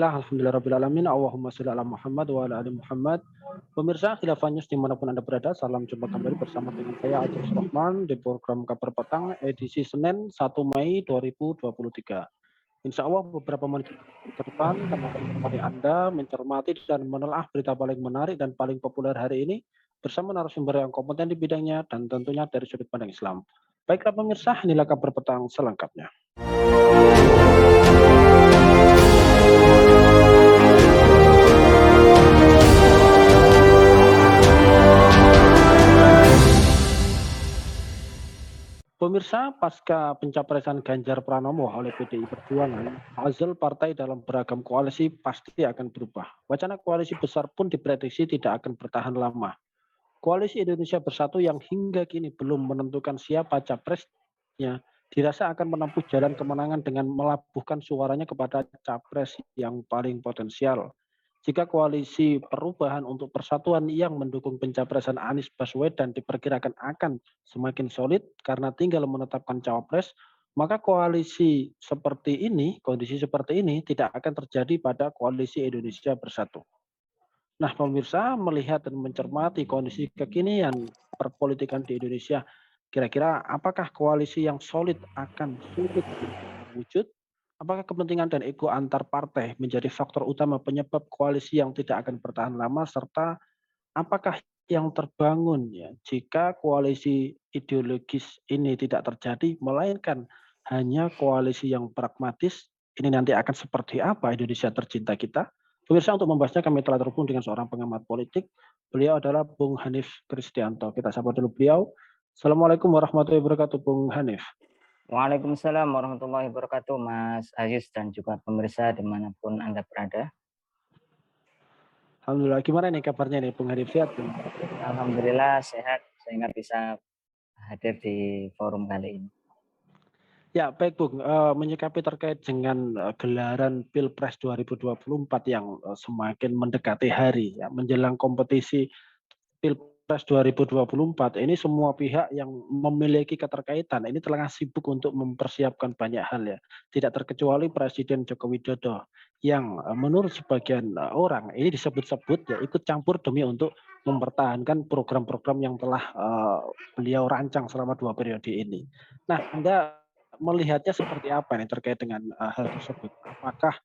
Alhamdulillahirrabbilalamin. Allahumma sholli ala Muhammad wa ala ali Muhammad. Pemirsa Khilafah News dimanapun Anda berada, salam jumpa kembali bersama dengan saya Ajus Rahman di program Kabar Petang edisi Senin 1 Mei 2023. Insya Allah beberapa menit ke depan kami akan menemani Anda mencermati dan menelaah berita paling menarik dan paling populer hari ini bersama narasumber yang kompeten di bidangnya dan tentunya dari sudut pandang Islam. Baiklah pemirsa, inilah Kabar Petang selengkapnya. Pemirsa, pasca pencapresan Ganjar Pranowo oleh PDI Perjuangan, hasil partai dalam beragam koalisi pasti akan berubah. Wacana koalisi besar pun diprediksi tidak akan bertahan lama. Koalisi Indonesia Bersatu yang hingga kini belum menentukan siapa capresnya, dirasa akan menempuh jalan kemenangan dengan melabuhkan suaranya kepada capres yang paling potensial. Jika koalisi perubahan untuk persatuan yang mendukung pencapresan Anies Baswedan diperkirakan akan semakin solid karena tinggal menetapkan cawapres, maka kondisi seperti ini tidak akan terjadi pada koalisi Indonesia Bersatu. Nah, pemirsa melihat dan mencermati kondisi kekinian perpolitikan di Indonesia, kira-kira apakah koalisi yang solid akan sulit terwujud? Apakah kepentingan dan ego antar partai menjadi faktor utama penyebab koalisi yang tidak akan bertahan lama, serta apakah yang terbangun ya jika koalisi ideologis ini tidak terjadi, melainkan hanya koalisi yang pragmatis, ini nanti akan seperti apa Indonesia tercinta kita? Pemirsa, untuk membahasnya kami telah terhubung dengan seorang pengamat politik. Beliau adalah Bung Hanif Kristianto. Kita sapa dulu beliau. Assalamualaikum warahmatullahi wabarakatuh, Bung Hanif. Waalaikumsalam warahmatullahi wabarakatuh, Mas Ayus dan juga pemirsa dimanapun Anda berada. Alhamdulillah, gimana nih kabarnya nih, Bung Hanif, sehat? Alhamdulillah sehat, sehingga bisa hadir di forum kali ini. Ya, baik Bung, menyikapi terkait dengan gelaran Pilpres 2024 yang semakin mendekati hari, ya, menjelang kompetisi Pilpres 2024, ini semua pihak yang memiliki keterkaitan, ini tengah sibuk untuk mempersiapkan banyak hal ya. Tidak terkecuali Presiden Joko Widodo yang menurut sebagian orang ini disebut-sebut ya ikut campur demi untuk mempertahankan program-program yang telah beliau rancang selama 2 periode ini. Nah, Anda melihatnya seperti apa nih terkait dengan hal tersebut? Apakah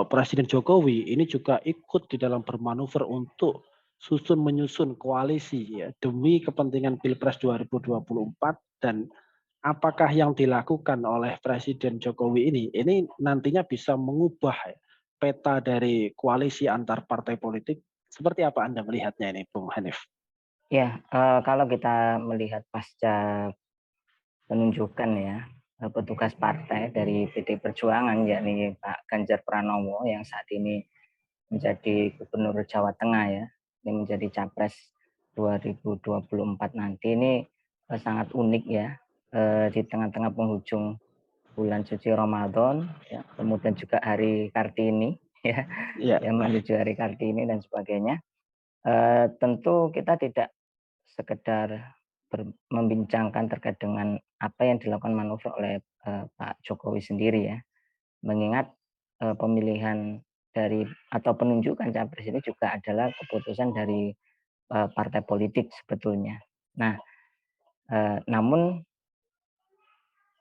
Presiden Jokowi ini juga ikut di dalam bermanuver untuk menyusun koalisi ya demi kepentingan Pilpres 2024, dan apakah yang dilakukan oleh Presiden Jokowi ini nantinya bisa mengubah ya, peta dari koalisi antar partai politik? Seperti apa Anda melihatnya ini, Bung Hanif? Ya, kalau kita melihat pasca penunjukan ya petugas partai dari PDI Perjuangan, yakni Pak Ganjar Pranowo yang saat ini menjadi Gubernur Jawa Tengah ya, ini menjadi Capres 2024 nanti, ini sangat unik ya, di tengah-tengah penghujung bulan suci Ramadan ya, kemudian juga hari Kartini ya, yang menuju hari Kartini dan sebagainya. Tentu kita tidak sekedar membincangkan terkait dengan apa yang dilakukan manuver oleh Pak Jokowi sendiri ya, mengingat pemilihan dari atau penunjukan capres ini juga adalah keputusan dari partai politik sebetulnya. Nah, namun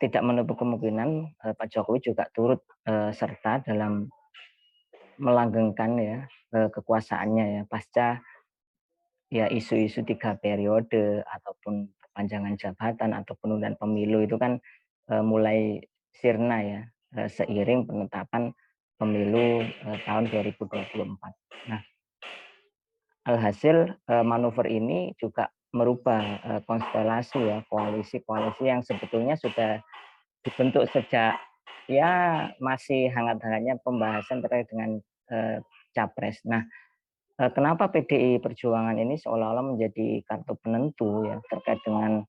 tidak menutup kemungkinan Pak Jokowi juga turut serta dalam melanggengkan ya kekuasaannya ya pasca ya isu-isu 3 periode ataupun perpanjangan jabatan atau penundaan pemilu itu kan mulai sirna ya seiring penetapan pemilu tahun 2024. Nah, alhasil manuver ini juga merubah konstelasi ya koalisi-koalisi yang sebetulnya sudah dibentuk sejak ya masih hangat-hangatnya pembahasan terkait dengan capres. Nah, kenapa PDI Perjuangan ini seolah-olah menjadi kartu penentu ya terkait dengan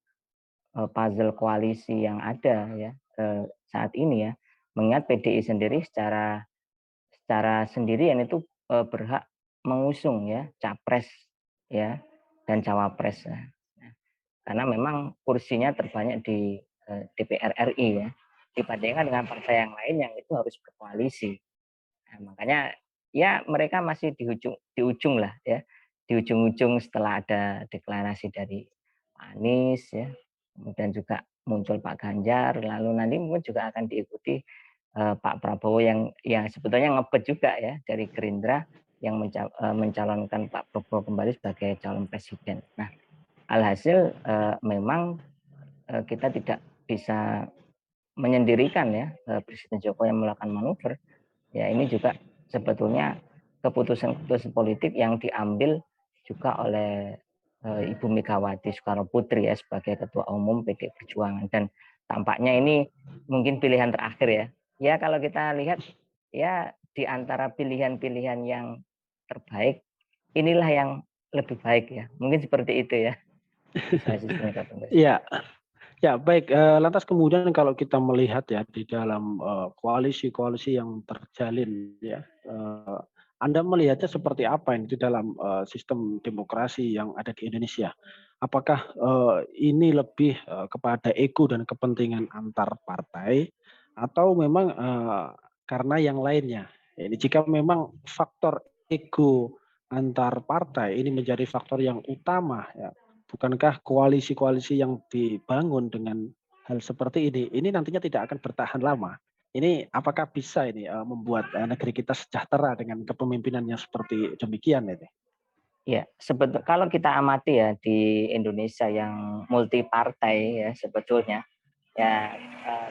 puzzle koalisi yang ada ya saat ini ya, mengingat PDI sendiri secara sendirian itu berhak mengusung ya capres ya dan cawapres ya. Nah, karena memang kursinya terbanyak di DPR RI ya, dibandingkan dengan partai yang lain yang itu harus berkoalisi. Nah, makanya ya mereka masih di ujung lah ya, di ujung-ujung setelah ada deklarasi dari Pak Anies ya, kemudian juga muncul Pak Ganjar, lalu nanti mungkin juga akan diikuti Pak Prabowo yang sebetulnya ngebet juga ya dari Gerindra yang mencalonkan Pak Prabowo kembali sebagai calon presiden. Nah, alhasil memang kita tidak bisa menyendirikan ya Presiden Jokowi yang melakukan manuver. Ya ini juga sebetulnya keputusan-keputusan politik yang diambil juga oleh Ibu Megawati Soekarno Putri ya sebagai Ketua Umum PDI Perjuangan, dan tampaknya ini mungkin pilihan terakhir ya. Ya kalau kita lihat ya di antara pilihan-pilihan yang terbaik, inilah yang lebih baik ya. Mungkin seperti itu ya. Iya, ya baik. Lantas kemudian kalau kita melihat ya di dalam koalisi-koalisi yang terjalin ya, Anda melihatnya seperti apa ini di dalam sistem demokrasi yang ada di Indonesia? Apakah ini lebih kepada ego dan kepentingan antar partai atau memang karena yang lainnya? Ini jika memang faktor ego antar partai ini menjadi faktor yang utama ya, bukankah koalisi-koalisi yang dibangun dengan hal seperti ini nantinya tidak akan bertahan lama? Ini apakah bisa ini membuat negeri kita sejahtera dengan kepemimpinan yang seperti demikian ini? Ya, kalau kita amati ya di Indonesia yang multi partai ya sebetulnya ya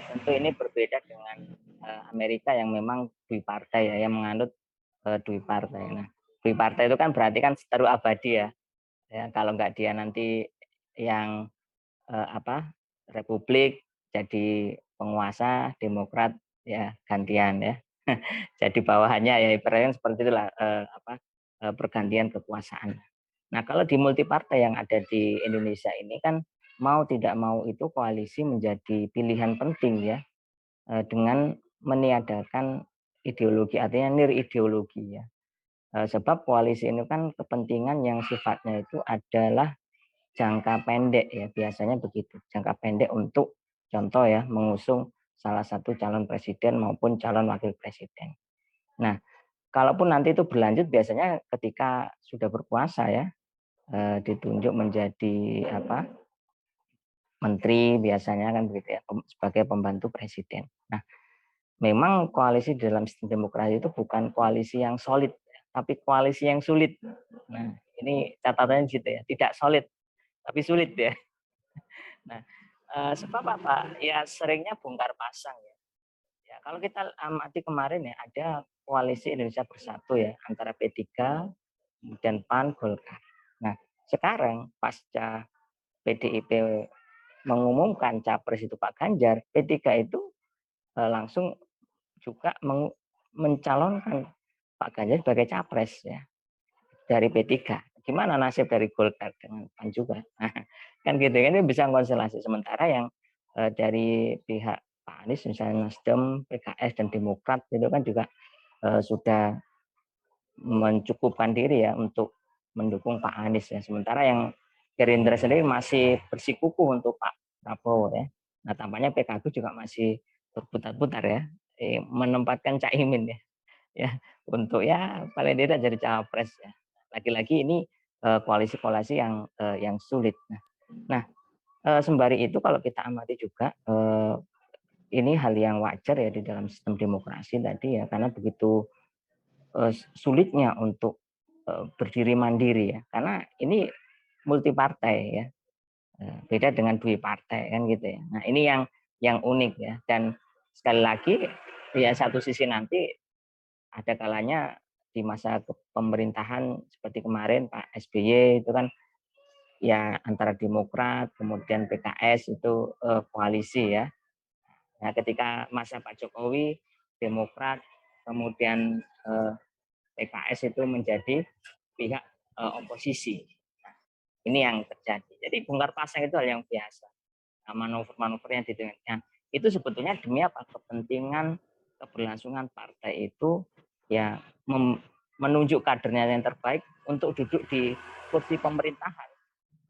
tentu ini berbeda dengan Amerika yang memang duipartai ya, yang menganut duipartai. Nah, duipartai itu kan berarti kan seteru abadi ya. Ya, kalau nggak dia nanti yang Republik jadi penguasa, Demokrat ya gantian ya. Jadi bawahannya ya ibaratnya seperti itulah pergantian kekuasaan. Nah, kalau di multipartai yang ada di Indonesia ini kan mau tidak mau itu koalisi menjadi pilihan penting ya, dengan meniadakan ideologi, artinya nirideologi ya. Sebab koalisi ini kan kepentingan yang sifatnya itu adalah jangka pendek ya, biasanya begitu. Jangka pendek untuk contoh ya mengusung salah satu calon presiden maupun calon wakil presiden. Nah, kalaupun nanti itu berlanjut biasanya ketika sudah berkuasa ya, ditunjuk menjadi menteri biasanya kan begitu ya, sebagai pembantu presiden. Nah, memang koalisi dalam sistem demokrasi itu bukan koalisi yang solid, tapi koalisi yang sulit. Nah, ini catatannya gitu ya, tidak solid tapi sulit ya. Nah, sebab apa? Ya seringnya bongkar pasang ya. Ya, kalau kita amati kemarin ya ada koalisi Indonesia Bersatu ya antara P3 kemudian PAN, Golkar. Nah, sekarang pasca PDIP mengumumkan capres itu Pak Ganjar, P3 itu langsung juga mencalonkan Pak Ganjar sebagai capres ya dari P3. Gimana nasib dari Golkar dengan PAN juga? Nah, kan gitu kan, ini bisa konstelasi. Sementara yang dari pihak Pak Anies misalnya Nasdem, PKS dan Demokrat itu kan juga sudah mencukupkan diri ya untuk mendukung Pak Anies ya. Sementara yang Gerindra sendiri masih bersikukuh untuk Pak Prabowo ya. Nah, tampaknya PKB juga masih berputar-putar ya, menempatkan Caimin ya, ya untuk ya paling tidak jadi cawapres ya. Lagi-lagi ini koalisi-koalisi yang sulit. Nah, sembari itu kalau kita amati juga ini hal yang wajar ya di dalam sistem demokrasi tadi ya, karena begitu sulitnya untuk berdiri mandiri ya, karena ini multi partai ya, beda dengan dua partai kan gitu ya. Nah ini yang unik ya, dan sekali lagi ya satu sisi nanti ada kalanya di masa pemerintahan seperti kemarin Pak SBY itu kan ya antara Demokrat kemudian PKS itu koalisi ya. Nah ketika masa Pak Jokowi Demokrat kemudian PKS itu menjadi pihak oposisi. Nah, ini yang terjadi. Jadi bongkar pasang itu hal yang biasa. Nah, manuver-manuver yang didengarkan itu sebetulnya demi apa? Kepentingan keberlangsungan partai itu ya menunjuk kadernya yang terbaik untuk duduk di kursi pemerintahan.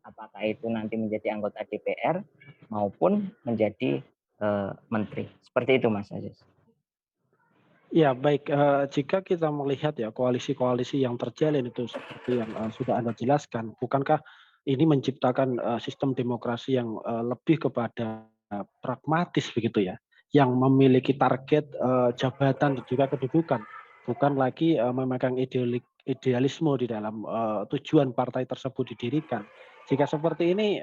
Apakah itu nanti menjadi anggota DPR maupun menjadi menteri. Seperti itu Mas Aziz. Ya baik, jika kita melihat ya koalisi-koalisi yang terjalin itu seperti yang, sudah Anda jelaskan, bukankah ini menciptakan, sistem demokrasi yang, lebih kepada pragmatis begitu ya, yang memiliki target, jabatan dan juga kedudukan, bukan lagi, memegang idealisme di dalam, tujuan partai tersebut didirikan. Jika seperti ini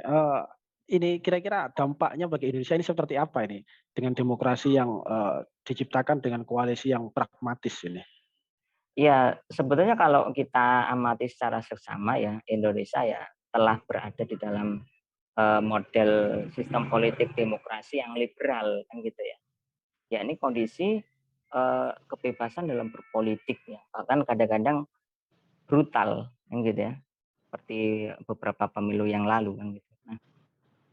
kira-kira dampaknya bagi Indonesia ini seperti apa ini? Dengan demokrasi yang, diciptakan dengan koalisi yang pragmatis ini. Ya, sebetulnya kalau kita amati secara seksama ya, Indonesia ya telah berada di dalam model sistem politik demokrasi yang liberal kan gitu ya. Ya ini kondisi kebebasan dalam berpolitik ya, bahkan kadang-kadang brutal kan gitu ya. Seperti beberapa pemilu yang lalu kan gitu.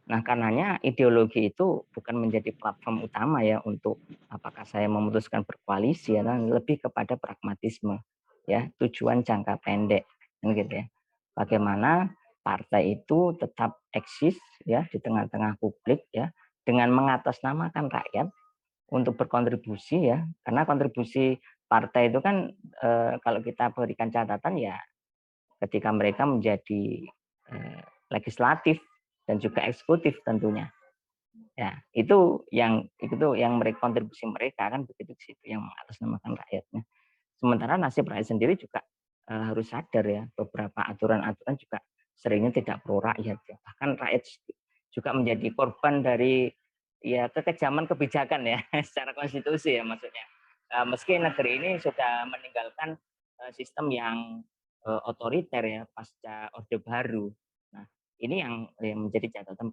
Nah, karenanya ideologi itu bukan menjadi platform utama ya untuk apakah saya memutuskan berkoalisi ya, kan lebih kepada pragmatisme ya, tujuan jangka pendek kan gitu ya. Bagaimana partai itu tetap eksis ya di tengah-tengah publik ya dengan mengatasnamakan rakyat untuk berkontribusi ya, karena kontribusi partai itu kan kalau kita berikan catatan ya ketika mereka menjadi legislatif dan juga eksekutif tentunya. Ya, itu yang mereka kontribusi mereka kan begitu di situ yang mengatasnamakan rakyatnya. Sementara nasib rakyat sendiri juga harus sadar ya beberapa aturan-aturan juga seringnya tidak pro rakyat ya. Bahkan rakyat juga menjadi korban dari ya kekejaman kebijakan ya secara konstitusi ya maksudnya. Meski negeri ini sudah meninggalkan sistem yang otoriter ya pasca Orde Baru. Nah, ini yang menjadi catatan.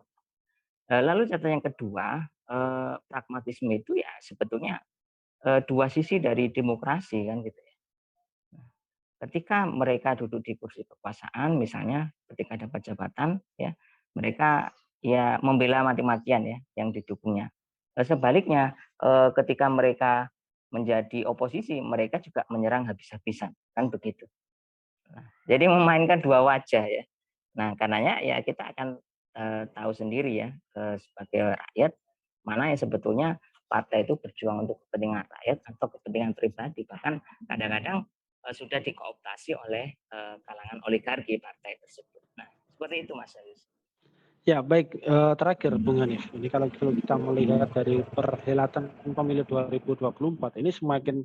Lalu catatan yang kedua, pragmatisme itu ya sebetulnya dua sisi dari demokrasi kan gitu ya. Nah, ketika mereka duduk di kursi kekuasaan, misalnya ketika dapat jabatan, ya mereka ya membela mati-matian ya yang didukungnya. Sebaliknya, ketika mereka menjadi oposisi, mereka juga menyerang habis-habisan, kan begitu. Nah, jadi memainkan dua wajah ya. Nah, karenanya ya kita akan tahu sendiri ya sebagai rakyat mana yang sebetulnya partai itu berjuang untuk kepentingan rakyat atau kepentingan pribadi. Bahkan kadang-kadang sudah dikooptasi oleh kalangan oligarki partai tersebut. Nah, seperti itu Mas Haris. Ya baik, terakhir Bung Hanif, ini kalau kalau kita melihat dari perhelatan pemilu 2024 ini semakin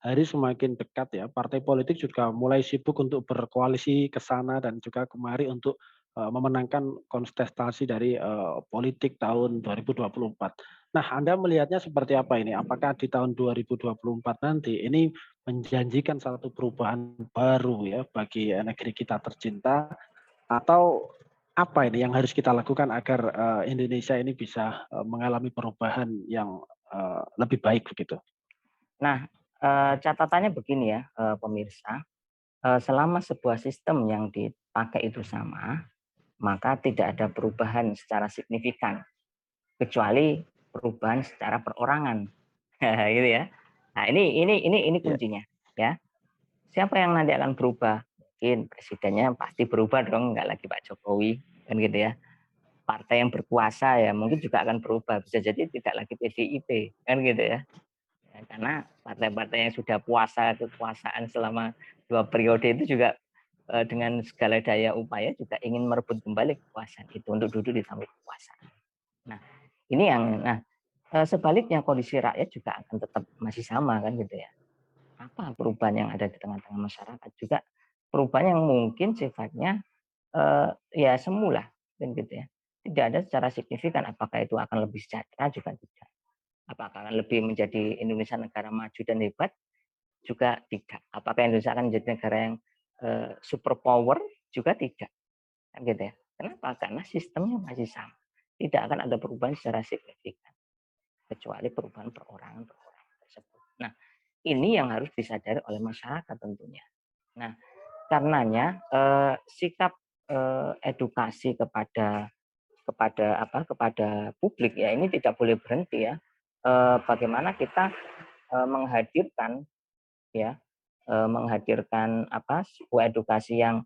hari semakin dekat ya, partai politik juga mulai sibuk untuk berkoalisi ke sana dan juga kemari untuk, memenangkan kontestasi dari, politik tahun 2024. Nah, Anda melihatnya seperti apa ini? Apakah di tahun 2024 nanti ini menjanjikan satu perubahan baru ya bagi, negeri kita tercinta atau apa ini yang harus kita lakukan agar, Indonesia ini bisa, mengalami perubahan yang, lebih baik begitu? Nah, catatannya begini ya, pemirsa, selama sebuah sistem yang dipakai itu sama, maka tidak ada perubahan secara signifikan kecuali perubahan secara perorangan. Gitu ya. Nah, ini Ya. kuncinya ya. Siapa yang nanti akan berubah? Mungkin presidennya pasti berubah dong, nggak lagi Pak Jokowi kan gitu ya. Partai yang berkuasa ya mungkin juga akan berubah, bisa jadi tidak lagi PDIP kan gitu ya. Ya, karena partai-partai yang sudah puasa kekuasaan selama 2 periode itu juga dengan segala daya upaya juga ingin merebut kembali kekuasaan itu untuk duduk di samping kekuasaan. Nah, ini sebaliknya kondisi rakyat juga akan tetap masih sama kan gitu ya. Apa perubahan yang ada di tengah-tengah masyarakat juga perubahan yang mungkin sifatnya ya semula kan gitu ya. Tidak ada secara signifikan apakah itu akan lebih sejahtera juga tidak. Apakah akan lebih menjadi Indonesia negara maju dan hebat juga tidak. Apakah Indonesia akan menjadi negara yang super power juga tidak. Kan gitu ya. Kenapa? Karena sistemnya masih sama. Tidak akan ada perubahan secara signifikan kecuali perubahan perorangan tersebut. Nah, ini yang harus disadari oleh masyarakat tentunya. Nah, karenanya sikap edukasi kepada publik ya ini tidak boleh berhenti ya. Bagaimana kita menghadirkan ya menghadirkan sebuah edukasi yang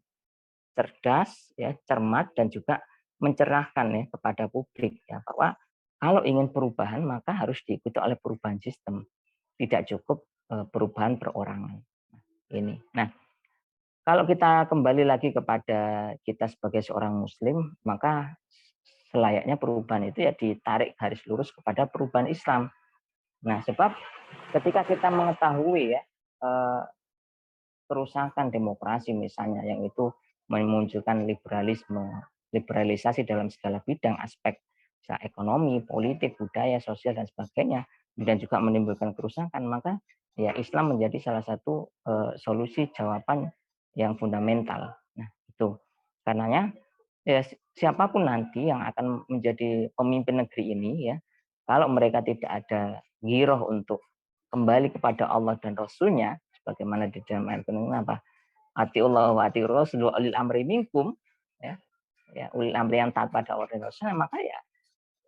cerdas ya, cermat dan juga mencerahkan ya kepada publik ya bahwa kalau ingin perubahan maka harus diikuti oleh perubahan sistem. Tidak cukup perubahan perorangan ini. Nah, kalau kita kembali lagi kepada kita sebagai seorang muslim, maka selayaknya perubahan itu ya ditarik garis lurus kepada perubahan Islam. Nah, sebab ketika kita mengetahui ya eh, kerusakan demokrasi misalnya yang itu memunculkan liberalisasi dalam segala bidang aspek ekonomi, politik, budaya, sosial dan sebagainya, dan juga menimbulkan kerusakan, maka ya Islam menjadi salah satu solusi jawaban yang fundamental. Nah, itu karenanya ya siapapun nanti yang akan menjadi pemimpin negeri ini ya, kalau mereka tidak ada giroh untuk kembali kepada Allah dan Rasulnya, sebagaimana di dalam ayat ini apa? Atiullah wa atiur rasul ulil amri minkum, ya, ya ulil amri yang taat pada Allah dan Rasulnya, maka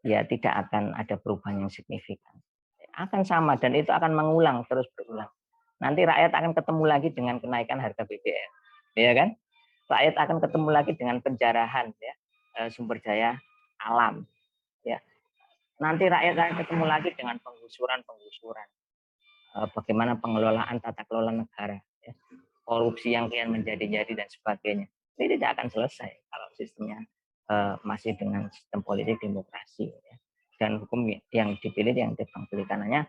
ya tidak akan ada perubahan yang signifikan. Akan sama dan itu akan mengulang terus berulang. Nanti rakyat akan ketemu lagi dengan kenaikan harga BBM, ya kan? Rakyat akan ketemu lagi dengan penjarahan ya sumber daya alam, ya. Nanti rakyat akan ketemu lagi dengan penggusuran. Bagaimana pengelolaan tata kelola negara, ya. Korupsi yang kian menjadi-jadi dan sebagainya. Ini tidak akan selesai kalau sistemnya masih dengan sistem politik demokrasi, ya. Dan hukum yang dipilih yang tebang pilih. Karenanya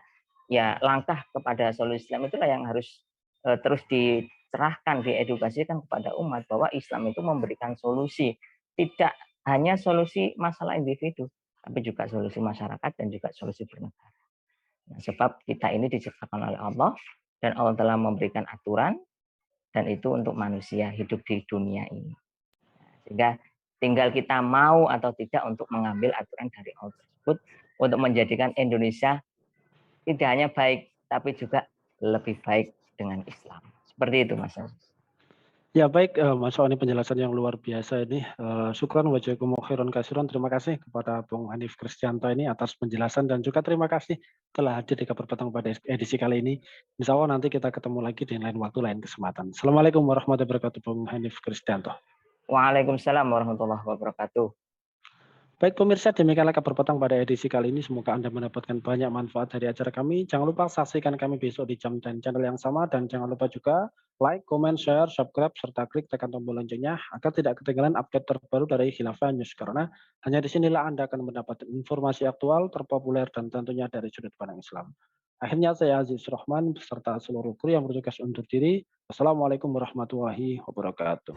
ya langkah kepada solusi Islam itulah yang harus terus dicerahkan, diedukasikan kepada umat bahwa Islam itu memberikan solusi, tidak hanya solusi masalah individu, tapi juga solusi masyarakat dan juga solusi bernegara. Nah, sebab kita ini diciptakan oleh Allah dan Allah telah memberikan aturan dan itu untuk manusia hidup di dunia ini. Nah, sehingga tinggal kita mau atau tidak untuk mengambil aturan dari Allah tersebut untuk menjadikan Indonesia tidak hanya baik tapi juga lebih baik dengan Islam. Seperti itu, Mas. Ya baik, Mas ini penjelasan yang luar biasa ini. Syukran wa jazakumullahu khairan kasiran. Terima kasih kepada Bung Hanif Kristianto ini atas penjelasan dan juga terima kasih telah hadir di Kabar Petang pada edisi kali ini. Insya Allah nanti kita ketemu lagi di lain waktu, lain kesempatan. Assalamualaikum warahmatullahi wabarakatuh, Bung Hanif Kristianto. Waalaikumsalam warahmatullahi wabarakatuh. Baik pemirsa, demikianlah Kabar Petang pada edisi kali ini. Semoga Anda mendapatkan banyak manfaat dari acara kami. Jangan lupa saksikan kami besok di jam dan channel yang sama. Dan jangan lupa juga like, comment, share, subscribe, serta klik tekan tombol loncengnya agar tidak ketinggalan update terbaru dari Khilafah News. Karena hanya disinilah Anda akan mendapatkan informasi aktual, terpopuler, dan tentunya dari sudut pandang Islam. Akhirnya saya Aziz Rahman beserta seluruh kru yang bertugas undur diri. Wassalamualaikum warahmatullahi wabarakatuh.